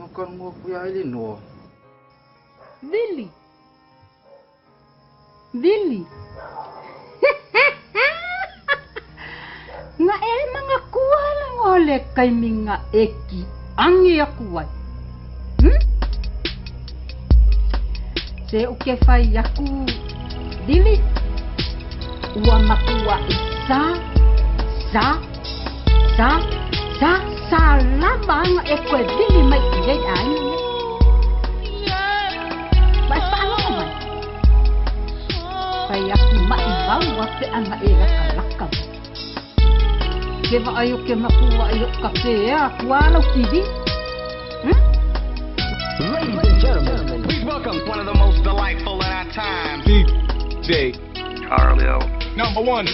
makan mo kuya Elinor. Willy. Willy. Nga mga kuha lang oleh kay mga eki ang yakuway. Se uke fai yaku Willy. Uwa makuha salamang ekwe Willy may kiyay mas paano naman? Kaya maibaw wate ang maela kalakam. Kaya maayo kaya makuha ayo kape kuwalaw TV? Ladies and gentlemen, please welcome one of the most delightful in our time, DJ Carlio. Number one.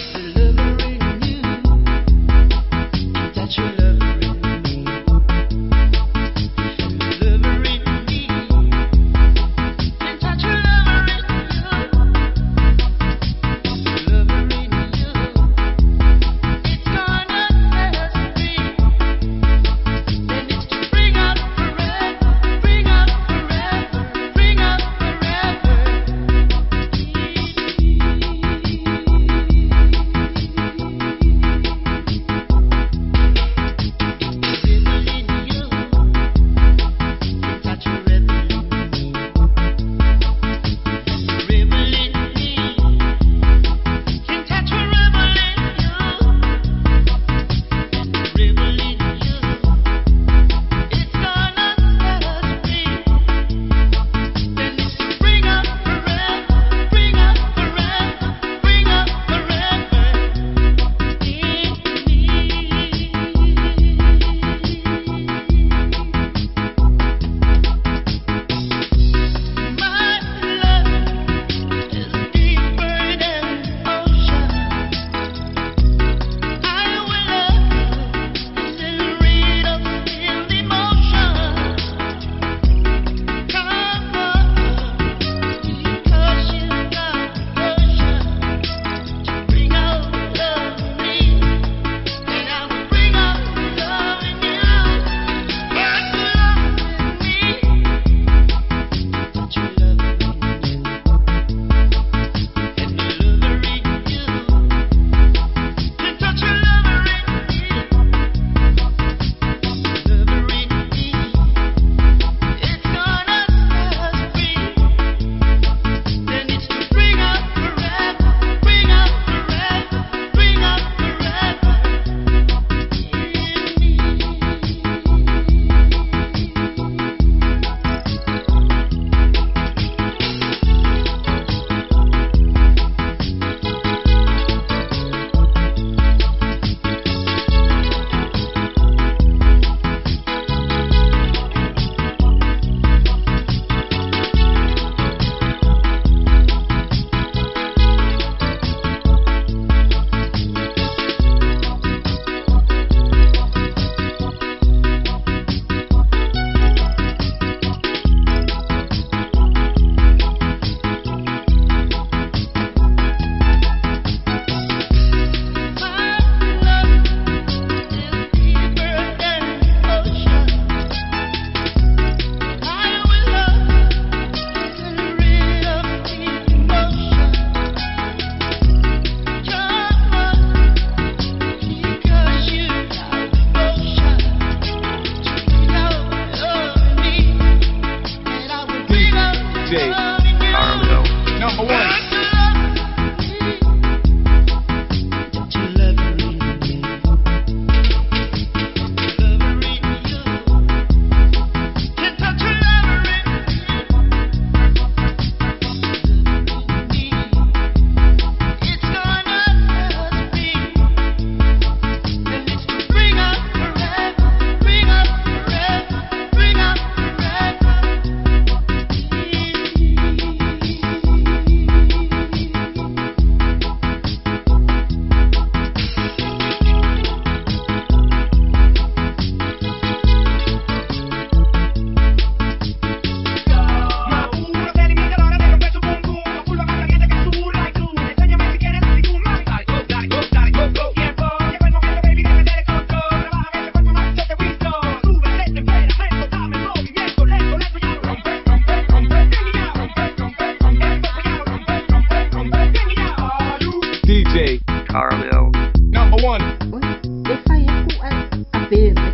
bebida.